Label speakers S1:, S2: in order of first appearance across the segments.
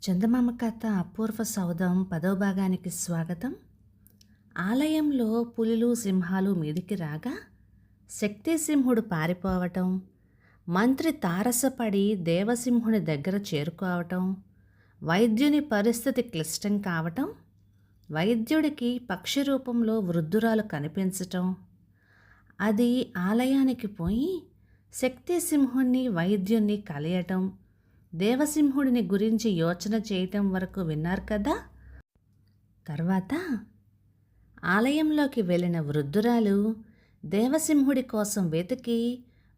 S1: చందమామ కథ అపూర్వ సౌధం 10వ భాగానికి స్వాగతం. ఆలయంలో పులులు సింహాలు మీదికి రాగా శక్తిసింహుడు పారిపోవటం, మంత్రి తారసపడి దేవసింహుని దగ్గర చేరుకోవటం, వైద్యుని పరిస్థితి క్లిష్టం కావటం, వైద్యుడికి పక్షి రూపంలో వృద్ధురాలు కనిపించటం, అది ఆలయానికి పోయి శక్తిసింహుణ్ణి వైద్యుణ్ణి కలియటం, దేవసింహుడిని గురించి యోచన చేయటం వరకు విన్నారు కదా. తర్వాత ఆలయంలోకి వెళ్ళిన వృద్ధురాలు దేవసింహుడి కోసం వెతికి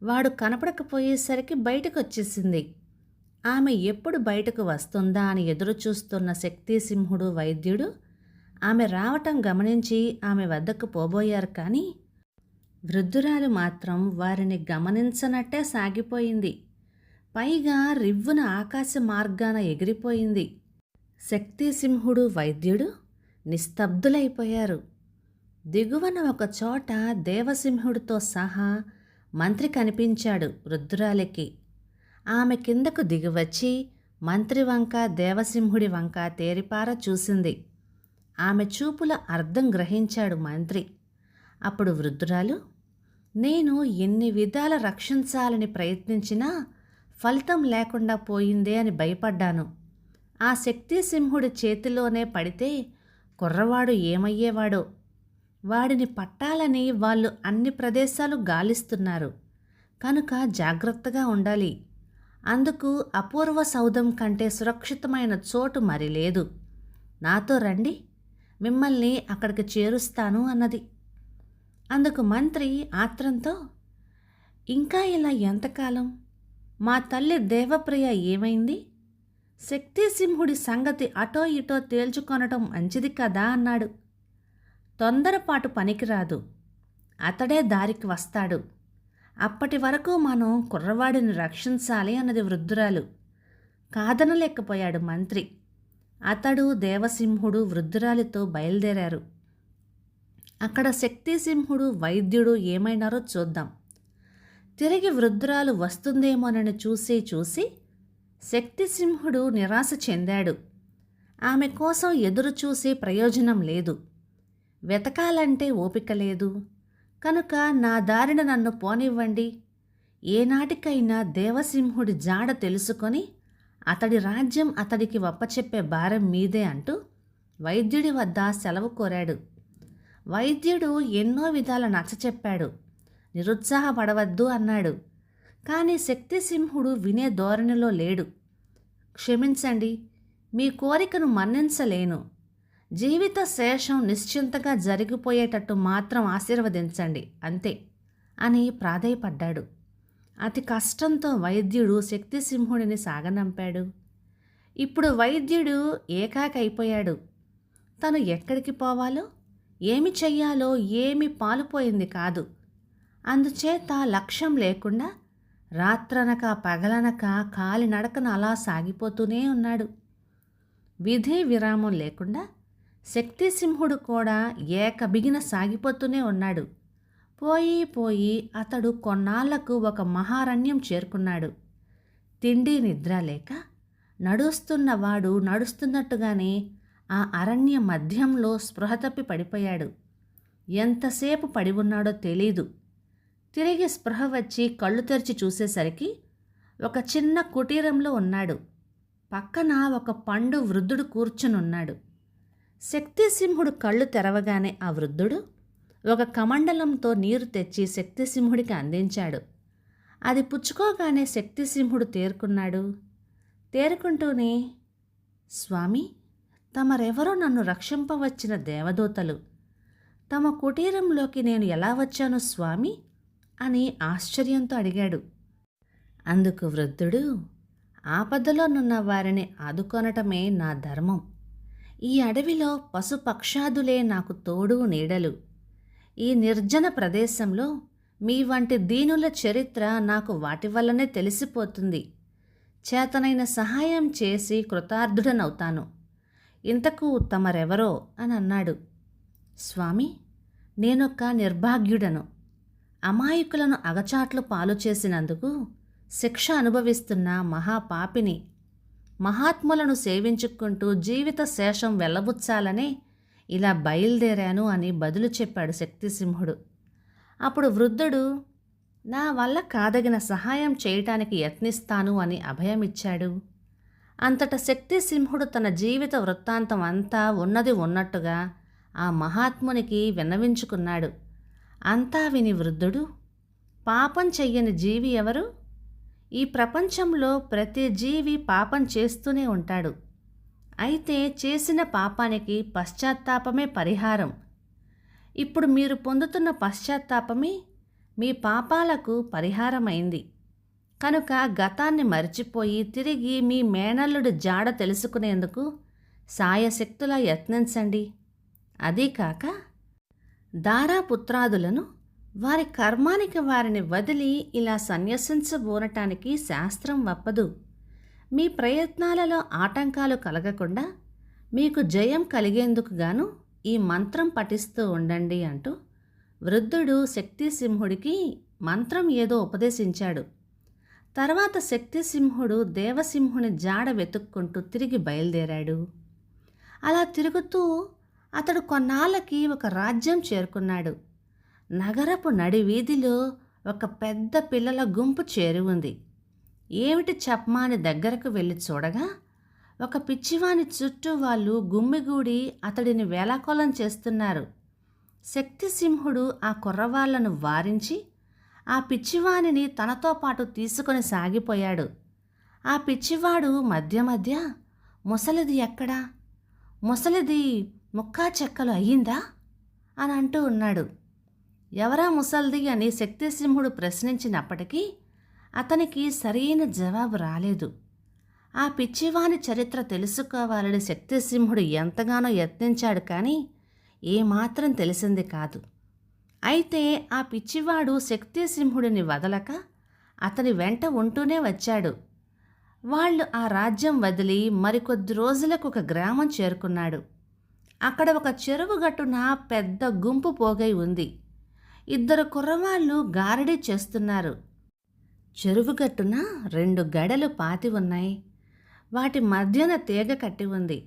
S1: వాడు కనపడకపోయేసరికి బయటకు వచ్చేసింది. ఆమె ఎప్పుడు బయటకు వస్తుందా అని ఎదురు చూస్తున్న శక్తిసింహుడు వైద్యుడు ఆమె రావటం గమనించి ఆమె వద్దకు పోబోయారు. కానీ వృద్ధురాలు మాత్రం వారిని గమనించనట్టే సాగిపోయింది. పైగా రివ్వున ఆకాశ మార్గాన ఎగిరిపోయింది. శక్తిసింహుడు వైద్యుడు నిస్తబ్దులైపోయారు. దిగువన ఒక చోట దేవసింహుడితో సహా మంత్రి కనిపించాడు వృద్ధురాలికి. ఆమె కిందకు దిగివచ్చి మంత్రి వంక దేవసింహుడి వంక తేరిపార చూసింది. ఆమె చూపుల అర్థం గ్రహించాడు మంత్రి. అప్పుడు వృద్ధురాలు, నేను ఎన్ని విధాల రక్షించాలని ప్రయత్నించినా ఫలితం లేకుండా పోయిందే అని భయపడ్డాను. ఆ శక్తిసింహుడి చేతిలోనే పడితే కుర్రవాడు ఏమయ్యేవాడో. వాడిని పట్టాలని వాళ్ళు అన్ని ప్రదేశాలు గాలిస్తున్నారు కనుక జాగ్రత్తగా ఉండాలి. అందుకు అపూర్వ సౌధం కంటే సురక్షితమైన చోటు మరి లేదు. నాతో రండి, మిమ్మల్ని అక్కడికి చేరుస్తాను అన్నది. అందుకు మంత్రి ఆత్రంతో, ఇంకా ఇలా ఎంతకాలం? మా తల్లి దేవప్రియ ఏమైంది? శక్తిసింహుడి సంగతి అటో ఇటో తేల్చుకొనటం మంచిది కదా అన్నాడు. తొందరపాటు పనికిరాదు, అతడే దారికి వస్తాడు. అప్పటి వరకు మనం కుర్రవాడిని రక్షించాలి అన్నది వృద్ధురాలు. కాదనలేకపోయాడు మంత్రి. అతడు దేవసింహుడు వృద్ధురాలితో బయలుదేరారు. అక్కడ శక్తిసింహుడు వైద్యుడు ఏమైనారో చూద్దాం. తిరిగి వృద్ధురాలు వస్తుందేమోనని చూసి శక్తిసింహుడు నిరాశ చెందాడు. ఆమె కోసం ఎదురు చూసి ప్రయోజనం లేదు. వెతకాలంటే ఓపిక లేదు. కనుక నా దారిన నన్ను పోనివ్వండి. ఏనాటికైనా దేవసింహుడి జాడ తెలుసుకొని అతడి రాజ్యం అతడికి వప్పచెప్పే భారం మీదే అంటూ వైద్యుడి వద్ద సెలవు కోరాడు. వైద్యుడు ఎన్నో విధాల నచ్చచెప్పాడు. నిరుత్సాహపడవద్దు అన్నాడు. కానీ శక్తిసింహుడు వినే ధోరణిలో లేడు. క్షమించండి, మీ కోరికను మన్నించలేను. జీవిత శేషం నిశ్చింతగా జరిగిపోయేటట్టు మాత్రం ఆశీర్వదించండి అంతే అని ప్రాధేయపడ్డాడు. అతి కష్టంతో వైద్యుడు శక్తిసింహుడిని సాగనంపాడు. ఇప్పుడు వైద్యుడు ఏకాకైపోయాడు. తను ఎక్కడికి పోవాలో, ఏమి చెయ్యాలో ఏమీ పాలుపోయింది కాదు. అందుచేత లక్ష్యం లేకుండా రాత్రనక పగలనక కాలినడకన అలా సాగిపోతూనే ఉన్నాడు. విధి విరామం లేకుండా శక్తిసింహుడు కూడా ఏకబిగిన సాగిపోతూనే ఉన్నాడు. పోయి అతడు కొన్నాళ్లకు ఒక మహారణ్యం చేరుకున్నాడు. తిండి నిద్ర లేక నడుస్తున్నవాడు నడుస్తున్నట్టుగానే ఆ అరణ్య మధ్యంలో స్పృహ తప్పి పడిపోయాడు. ఎంతసేపు పడి ఉన్నాడో తెలీదు. తిరిగి స్పృహ వచ్చి కళ్ళు తెరిచి చూసేసరికి ఒక చిన్న కుటీరంలో ఉన్నాడు. పక్కన ఒక పండు వృద్ధుడు కూర్చునున్నాడు. శక్తిసింహుడు కళ్ళు తెరవగానే ఆ వృద్ధుడు ఒక కమండలంతో నీరు తెచ్చి శక్తిసింహుడికి అందించాడు. అది పుచ్చుకోగానే శక్తిసింహుడు తేరుకున్నాడు. తేరుకుంటూనే, స్వామి, తమరెవరో నన్ను రక్షింపవచ్చిన దేవదూతలు. తమ కుటీరంలోకి నేను ఎలా వచ్చాను స్వామి అని ఆశ్చర్యంతో అడిగాడు. అందుకు వృద్ధుడు, ఆపదలోనున్న వారిని ఆదుకొనటమే నా ధర్మం. ఈ అడవిలో పశుపక్షాదులే నాకు తోడు నీడలు. ఈ నిర్జన ప్రదేశంలో మీ వంటి దీనుల చరిత్ర నాకు వాటి వల్లనే తెలిసిపోతుంది. చేతనైన సహాయం చేసి కృతార్థుడనవుతాను. ఇంతకు తమరెవరో అని అన్నాడు. స్వామి, నేనొక నిర్భాగ్యుడను. అమాయకులను అగచాట్లు పాలు చేసినందుకు శిక్ష అనుభవిస్తున్న మహాపాపిని. మహాత్ములను సేవించుకుంటూ జీవిత శేషం వెళ్ళబుచ్చాలనే ఇలా బయలుదేరాను అని బదులు చెప్పాడు శక్తిసింహుడు. అప్పుడు వృద్ధుడు, నా వల్ల కాదగిన సహాయం చేయటానికి యత్నిస్తాను అని అభయమిచ్చాడు. అంతట శక్తిసింహుడు తన జీవిత వృత్తాంతం అంతా ఉన్నది ఉన్నట్టుగా ఆ మహాత్మునికి విన్నవించుకున్నాడు. అంతా విని వృద్ధుడు, పాపం చెయ్యని జీవి ఎవరు? ఈ ప్రపంచంలో ప్రతి జీవి పాపం చేస్తూనే ఉంటాడు. అయితే చేసిన పాపానికి పశ్చాత్తాపమే పరిహారం. ఇప్పుడు మీరు పొందుతున్న పశ్చాత్తాపమే మీ పాపాలకు పరిహారమైంది. కనుక గతాన్ని మరిచిపోయి తిరిగి మీ మేనల్లుడి జాడ తెలుసుకునేందుకు సాయశక్తులా యత్నించండి. అదీకాక దారాపుత్రాదులను వారి కర్మానికి వారిని వదిలి ఇలా సన్యసించబోనటానికి శాస్త్రం వప్పదు. మీ ప్రయత్నాలలో ఆటంకాలు కలగకుండా మీకు జయం కలిగేందుకు గాను ఈ మంత్రం పఠిస్తూ ఉండండి అంటూ వృద్ధుడు శక్తిసింహుడికి మంత్రం ఏదో ఉపదేశించాడు. తర్వాత శక్తిసింహుడు దేవసింహుని జాడ వెతుక్కుంటూ తిరిగి బయలుదేరాడు. అలా తిరుగుతూ అతడు కొన్నాళ్ళకి ఒక రాజ్యం చేరుకున్నాడు. నగరపు నడివీధిలో ఒక పెద్ద పిల్లల గుంపు చేరి ఉంది. ఏమిటి చెప్పమాని దగ్గరకు వెళ్ళి చూడగా ఒక పిచ్చివాని చుట్టూ వాళ్ళు గుమ్మిగూడి అతడిని వేలాకోలం చేస్తున్నారు. శక్తిసింహుడు ఆ కుర్రవాళ్లను వారించి ఆ పిచ్చివానిని తనతో పాటు తీసుకొని సాగిపోయాడు. ఆ పిచ్చివాడు మధ్య మధ్య, ముసలిది ఎక్కడా? ముసలిది ముక్కా చెక్కలు అయ్యిందా అని అంటూ ఉన్నాడు. ఎవరా ముసల్ది అని శక్తిసింహుడు ప్రశ్నించినప్పటికీ అతనికి సరైన జవాబు రాలేదు. ఆ పిచ్చివాని చరిత్ర తెలుసుకోవాలని శక్తిసింహుడు ఎంతగానో యత్నించాడు, కానీ ఏమాత్రం తెలిసింది కాదు. అయితే ఆ పిచ్చివాడు శక్తిసింహుడిని వదలక అతని వెంట ఉంటూనే వచ్చాడు. వాళ్ళు ఆ రాజ్యం వదిలి మరికొద్ది రోజులకు ఒక గ్రామం చేరుకున్నాడు. అక్కడ ఒక చెరువు గట్టున పెద్ద గుంపు పోగై ఉంది. 2 కుర్రవాళ్ళు గారడీ చేస్తున్నారు. చెరువు గట్టున 2 గడలు పాతి ఉన్నాయి. వాటి మధ్యన తీగ కట్టి ఉంది.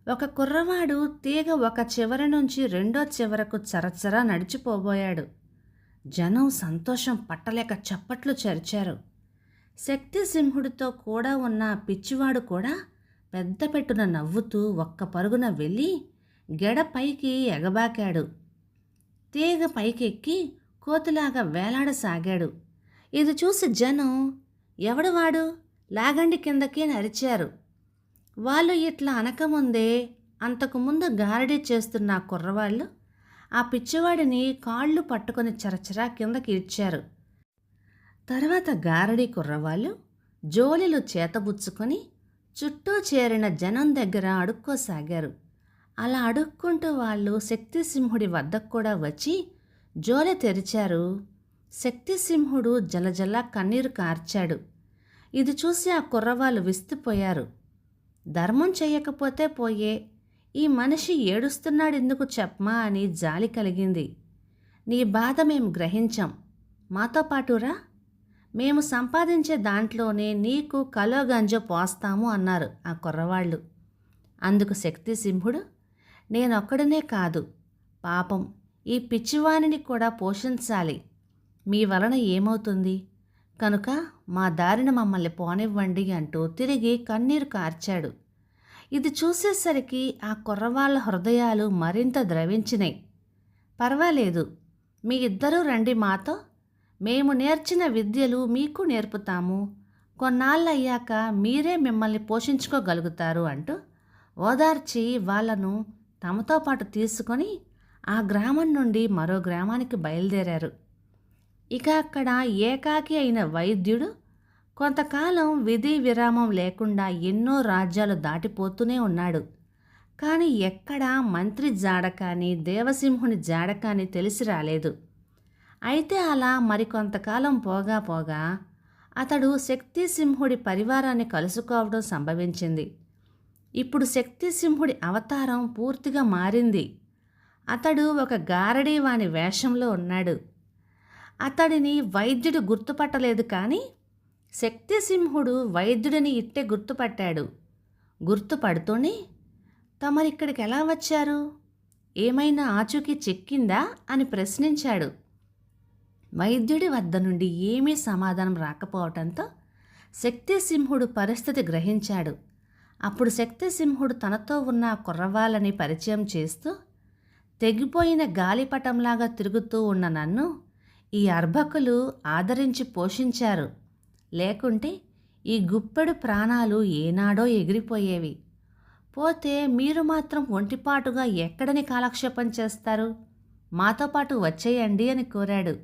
S1: ఒక కుర్రవాడు తీగ ఒక చివరి నుంచి రెండో చివరకు చరచరా నడిచిపోబోయాడు. జనం సంతోషం పట్టలేక చప్పట్లు చరిచారు. శక్తిసింహుడితో కూడా ఉన్న పిచ్చివాడు కూడా పెద్ద పెట్టున నవ్వుతూ ఒక్క పరుగున వెళ్ళి గెడ పైకి ఎగబాకాడు. తీగ పైకెక్కి కోతిలాగా వేలాడసాగాడు. ఇది చూసి జనం, ఎవడు వాడు, లాగండి కిందకి అని అరిచారు. వాళ్ళు ఇట్లా అనకముందే అంతకుముందు గారడీ చేస్తున్న ఆ కుర్రవాళ్ళు ఆ పిచ్చివాడిని కాళ్ళు పట్టుకొని చరచరా కిందకి ఇడ్చారు. తర్వాత గారడీ కుర్రవాళ్ళు జోలిలు చేతబుచ్చుకొని చుట్టూ చేరిన జనం దగ్గర అడుక్కోసాగారు. అలా అడుక్కుంటూ వాళ్ళు శక్తిసింహుడి వద్దకు కూడా వచ్చి జోలె తెరిచారు. శక్తిసింహుడు జలజల కన్నీరు కార్చాడు. ఇది చూసి ఆ కుర్రవాళ్ళు విస్తుపోయారు. ధర్మం చెయ్యకపోతే పోయే, ఈ మనిషి ఏడుస్తున్నాడెందుకు చెప్పమా అని జాలి కలిగింది. నీ బాధ మేము గ్రహించాం, మాతో పాటురా, మేము సంపాదించే దాంట్లోనే నీకు కలో గంజో పోస్తాము అన్నారు ఆ కుర్రవాళ్ళు. అందుకు శక్తిసింహుడు, నేనొక్కడనే కాదు, పాపం ఈ పిచ్చివానిని కూడా పోషించాలి. మీ వలన ఏమవుతుంది, కనుక మా దారిన మమ్మల్ని పోనివ్వండి అంటూ తిరిగి కన్నీరు కార్చాడు. ఇది చూసేసరికి ఆ కుర్రవాళ్ళ హృదయాలు మరింత ద్రవించినాయి. పర్వాలేదు, మీ ఇద్దరూ రండి మాతో, మేము నేర్చిన విద్యలు మీకు నేర్పుతాము, కొన్నాళ్ళయ్యాక మీరే మిమ్మల్ని పోషించుకోగలుగుతారు అంటూ ఓదార్చి వాళ్లను తమతో పాటు తీసుకొని ఆ గ్రామం నుండి మరో గ్రామానికి బయలుదేరారు. ఇక అక్కడ ఏకాకి అయిన వైద్యుడు కొంతకాలం విధి విరామం లేకుండా ఎన్నో రాజ్యాలు దాటిపోతూనే ఉన్నాడు. కానీ ఎక్కడా మంత్రి జాడ కానీ దేవసింహుని జాడ కానీ తెలిసి రాలేదు. అయితే అలా మరికొంతకాలం పోగా పోగా అతడు శక్తిసింహుడి పరివారాన్ని కలుసుకోవడం సంభవించింది. ఇప్పుడు శక్తిసింహుడి అవతారం పూర్తిగా మారింది. అతడు ఒక గారడీ వాని వేషంలో ఉన్నాడు. అతడిని వైద్యుడు గుర్తుపట్టలేదు, కానీ శక్తిసింహుడు వైద్యుడిని ఇట్టే గుర్తుపట్టాడు. గుర్తుపడుతూనే, తమరిక్కడికి ఎలా వచ్చారు? ఏమైనా ఆచూకీ చిక్కిందా అని ప్రశ్నించాడు. వైద్యుడి వద్ద నుండి ఏమీ సమాధానం రాకపోవటంతో శక్తిసింహుడు పరిస్థితి గ్రహించాడు. అప్పుడు శక్తిసింహుడు తనతో ఉన్న కుర్రవాళ్ళని పరిచయం చేస్తూ, తెగిపోయిన గాలిపటంలాగా తిరుగుతూ ఉన్న నన్ను ఈ అర్భకులు ఆదరించి పోషించారు. లేకుంటే ఈ గుప్పెడు ప్రాణాలు ఏనాడో ఎగిరిపోయేవి. పోతే మీరు మాత్రం ఒంటిపాటుగా ఎక్కడని కాలక్షేపం చేస్తారు? మాతో పాటు వచ్చేయండి అని కోరాడు.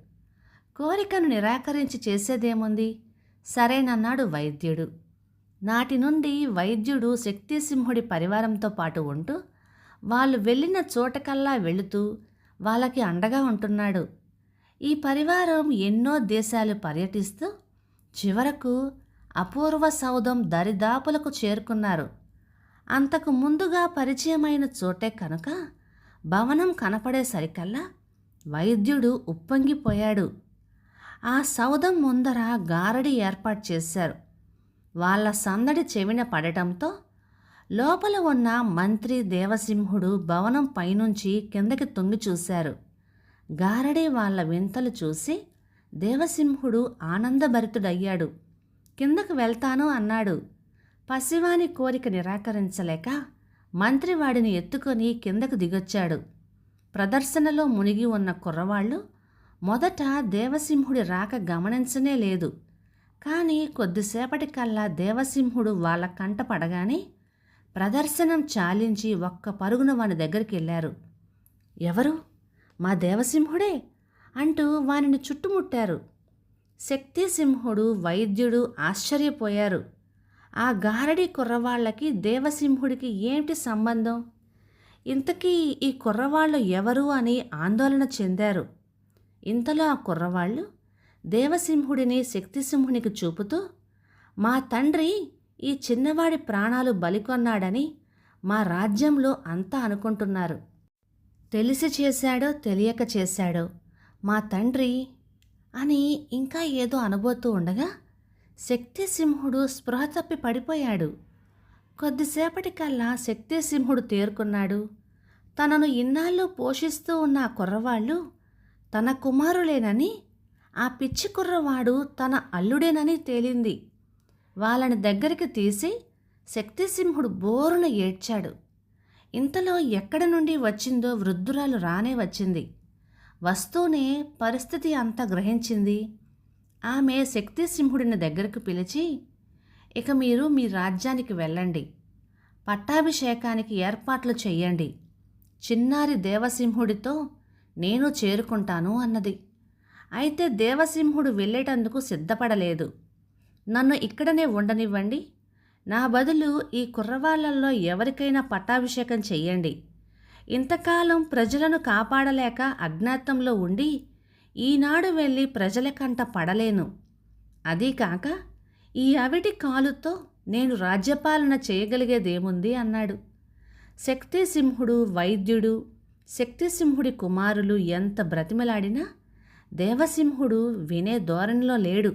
S1: కోరికను నిరాకరించి చేసేదేముంది? సరేనన్నాడు వైద్యుడు. నాటి నుండి వైద్యుడు శక్తిసింహుడి పరివారంతో పాటు ఉంటూ, వాళ్ళు వెళ్ళిన చోటకల్లా వెళుతూ వాళ్ళకి అండగా ఉంటున్నాడు. ఈ పరివారం ఎన్నో దేశాలు పర్యటిస్తూ చివరకు అపూర్వ సౌధం దరిదాపులకు చేరుకున్నారు. అంతకు ముందుగా పరిచయమైన చోటే కనుక భవనం కనపడేసరికల్లా వైద్యుడు ఉప్పొంగిపోయాడు. ఆ సౌధం ముందర గారడి ఏర్పాటు చేశారు. వాళ్ళ సందడి చెవిన పడటంతో లోపల ఉన్న మంత్రి దేవసింహుడు భవనం పైనుంచి కిందకి తొంగి చూశారు. గారడి వాళ్ళ వింతలు చూసి దేవసింహుడు ఆనందభరితుడయ్యాడు. కిందకు వెళ్తాను అన్నాడు. పసివాని కోరిక నిరాకరించలేక మంత్రి వాడిని ఎత్తుకొని కిందకు దిగొచ్చాడు. ప్రదర్శనలో మునిగి ఉన్న కుర్రవాళ్ళు మొదట దేవసింహుడి రాక గమనించనే లేదు. కానీ కొద్దిసేపటికల్లా దేవసింహుడు వాళ్ళ కంట పడగానే ప్రదర్శనం చాలించి ఒక్క పరుగున వాని దగ్గరికి వెళ్ళారు. ఎవరు? మా దేవసింహుడే అంటూ వానిని చుట్టుముట్టారు. శక్తిసింహుడు వైద్యుడు ఆశ్చర్యపోయారు. ఆ గారడి కుర్రవాళ్లకి దేవసింహుడికి ఏమిటి సంబంధం? ఇంతకీ ఈ కుర్రవాళ్ళు ఎవరు అని ఆందోళన చెందారు. ఇంతలో ఆ కుర్రవాళ్ళు దేవసింహుడిని శక్తిసింహునికి చూపుతూ, మా తండ్రి ఈ చిన్నవాడి ప్రాణాలు బలికొన్నాడని మా రాజ్యంలో అంతా అనుకుంటున్నారు. తెలిసి చేశాడో తెలియక చేశాడో మా తండ్రి అని ఇంకా ఏదో అనబోతూ ఉండగా శక్తిసింహుడు స్పృహ తప్పి పడిపోయాడు. కొద్దిసేపటికల్లా శక్తిసింహుడు తేరుకున్నాడు. తనను ఇన్నాళ్ళు పోషిస్తూ ఉన్న ఆ కుర్రవాళ్ళు తన కుమారులేనని, ఆ పిచ్చి కుర్రవాడు తన అల్లుడేనని తేలింది. వాళ్ళని దగ్గరికి తీసి శక్తిసింహుడు బోరున ఏడ్చాడు. ఇంతలో ఎక్కడి నుండి వచ్చిందో వృద్ధురాలు రానే వచ్చింది. వస్తూనే పరిస్థితి అంతా గ్రహించింది. ఆమె శక్తిసింహుడిని దగ్గరకు పిలిచి, ఇక మీరు మీ రాజ్యానికి వెళ్ళండి, పట్టాభిషేకానికి ఏర్పాట్లు చెయ్యండి, చిన్నారి దేవసింహుడితో నేను చేరుకుంటాను అన్నది. అయితే దేవసింహుడు వెళ్ళేటందుకు సిద్ధపడలేదు. నన్ను ఇక్కడనే ఉండనివ్వండి, నా బదులు ఈ కుర్రవాళ్లలో ఎవరికైనా పట్టాభిషేకం చెయ్యండి. ఇంతకాలం ప్రజలను కాపాడలేక అజ్ఞాతంలో ఉండి ఈనాడు వెళ్ళి ప్రజల కంట పడలేను. అదీకాక ఈ అవిటి కాలుతో నేను రాజ్యపాలన చేయగలిగేదేముంది అన్నాడు. శక్తిసింహుడు వైద్యుడు శక్తిసింహుడి కుమారులు ఎంత బ్రతిమలాడినా దేవసింహుడు వినే ధోరణిలో లేడు.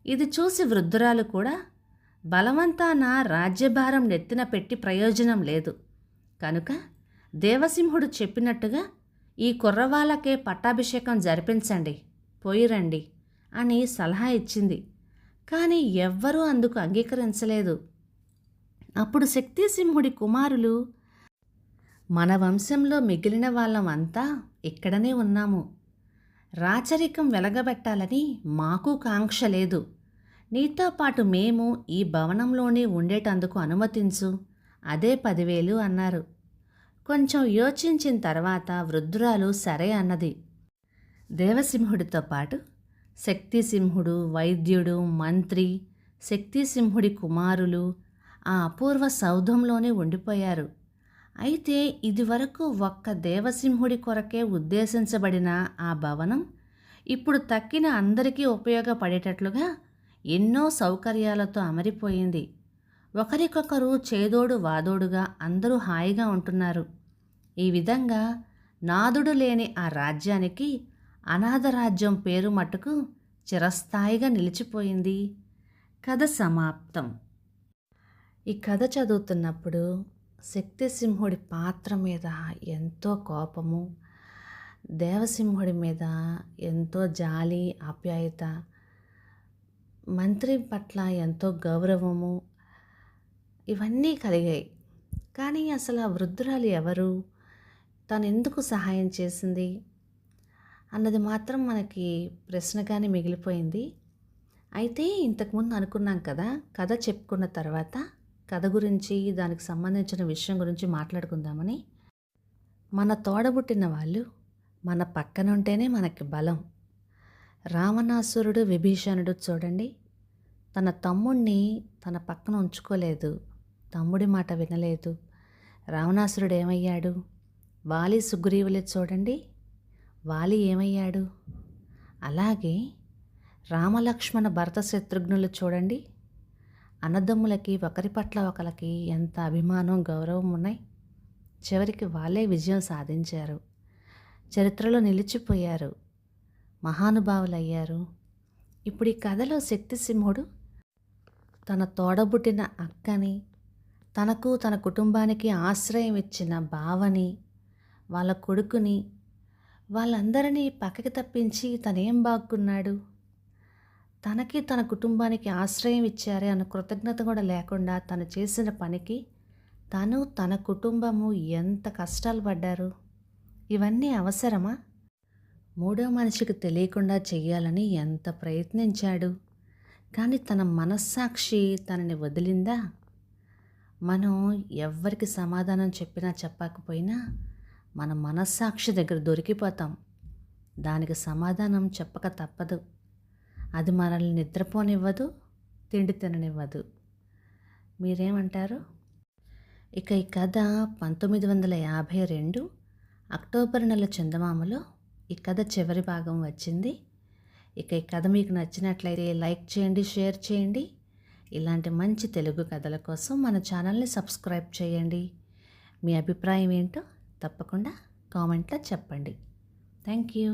S1: ఇది చూసి వృద్ధురాలు కూడా బలవంతాన రాజ్యభారం నెత్తిన పెట్టి ప్రయోజనం లేదు కనుక దేవసింహుడు చెప్పినట్టుగా ఈ కుర్రవాళ్ళకే పట్టాభిషేకం జరిపించండి, పోయిరండి అని సలహా ఇచ్చింది. కానీ ఎవ్వరూ అందుకు అంగీకరించలేదు. అప్పుడు శక్తిసింహుడి కుమారులు, మన వంశంలో మిగిలిన వాళ్ళమంతా ఇక్కడనే ఉన్నాము, రాచరికం వెలగబెట్టాలని మాకు కాంక్ష లేదు, నీతో పాటు మేము ఈ భవనంలోనే ఉండేటందుకు అనుమతించు, అదే 10,000 అన్నారు. కొంచెం యోచించిన తర్వాత వృద్ధురాలు సరే అన్నది. దేవసింహుడితో పాటు శక్తిసింహుడు వైద్యుడు మంత్రి శక్తిసింహుడి కుమారులు ఆ అపూర్వ సౌధంలోనే ఉండిపోయారు. అయితే ఇదివరకు ఒక్క దేవసింహుడి కొరకే ఉద్దేశించబడిన ఆ భవనం ఇప్పుడు తక్కిన అందరికీ ఉపయోగపడేటట్లుగా ఎన్నో సౌకర్యాలతో అమరిపోయింది. ఒకరికొకరు చేదోడు వాదోడుగా అందరూ హాయిగా ఉంటున్నారు. ఈ విధంగా నాదుడు లేని ఆ రాజ్యానికి అనాథ రాజ్యం పేరు మట్టుకు చిరస్థాయిగా నిలిచిపోయింది. కథ సమాప్తం. ఈ కథ చదువుతున్నప్పుడు శక్తిసింహుడి పాత్ర మీద ఎంతో కోపము, దేవసింహుడి మీద ఎంతో జాలి, ఆప్యాయత, మంత్రి పట్ల ఎంతో గౌరవము ఇవన్నీ కలిగాయి. కానీ అసలు ఆ వృద్ధురాలు ఎవరు? తను ఎందుకు సహాయం చేసింది అన్నది మాత్రం మనకి ప్రశ్నగానే మిగిలిపోయింది. అయితే ఇంతకుముందు అనుకున్నాం కదా, కథ చెప్పుకున్న తర్వాత కథ గురించి, దానికి సంబంధించిన విషయం గురించి మాట్లాడుకుందామని. మన తోడబుట్టిన వాళ్ళు మన పక్కన ఉంటేనే మనకి బలం. రావణాసురుడు, విభీషణుడు చూడండి, తన తమ్ముణ్ణి తన పక్కన ఉంచుకోలేదు, తమ్ముడి మాట వినలేదు. రావణాసురుడు ఏమయ్యాడు? వాలి, సుగ్రీవులే చూడండి, వాలి ఏమయ్యాడు? అలాగే రామలక్ష్మణ, భరత, శత్రుఘ్నులు చూడండి, అన్నదమ్ములకి ఒకరి పట్ల ఒకరికి ఎంత అభిమానం, గౌరవం ఉన్నాయి. చివరికి వాళ్ళే విజయం సాధించారు, చరిత్రలో నిలిచిపోయారు, మహానుభావులయ్యారు. ఇప్పుడు ఈ కథలో శక్తిసింహుడు తన తోడబుట్టిన అక్కని, తనకు తన కుటుంబానికి ఆశ్రయం ఇచ్చిన బావని, వాళ్ళ కొడుకుని, వాళ్ళందరినీ పక్కకి తప్పించి తనేం బాగున్నాడు? తనకి తన కుటుంబానికి ఆశ్రయం ఇచ్చారే అన్న కృతజ్ఞత కూడా లేకుండా తను చేసిన పనికి తను, తన కుటుంబము ఎంత కష్టాలు పడ్డారు. ఇవన్నీ అవసరమా? మూడో మనిషికి తెలియకుండా చెయ్యాలని ఎంత ప్రయత్నించాడు. కానీ తన మనస్సాక్షి తనని వదిలిందా? మనం ఎవ్వరికి సమాధానం చెప్పినా చెప్పకపోయినా మన మనస్సాక్షి దగ్గర దొరికిపోతాం. దానికి సమాధానం చెప్పక తప్పదు. అది మనల్ని నిద్రపోనివ్వదు, తిండి తిననివ్వదు. మీరేమంటారు? ఇక ఈ కథ 1952 అక్టోబర్ నెల చందమామలో ఈ కథ చివరి భాగం వచ్చింది. ఇక ఈ కథ మీకు నచ్చినట్లయితే లైక్ చేయండి, షేర్ చేయండి. ఇలాంటి మంచి తెలుగు కథల కోసం మన ఛానల్ని సబ్స్క్రైబ్ చేయండి. మీ అభిప్రాయం ఏంటో తప్పకుండా కామెంట్లో చెప్పండి. Thank you.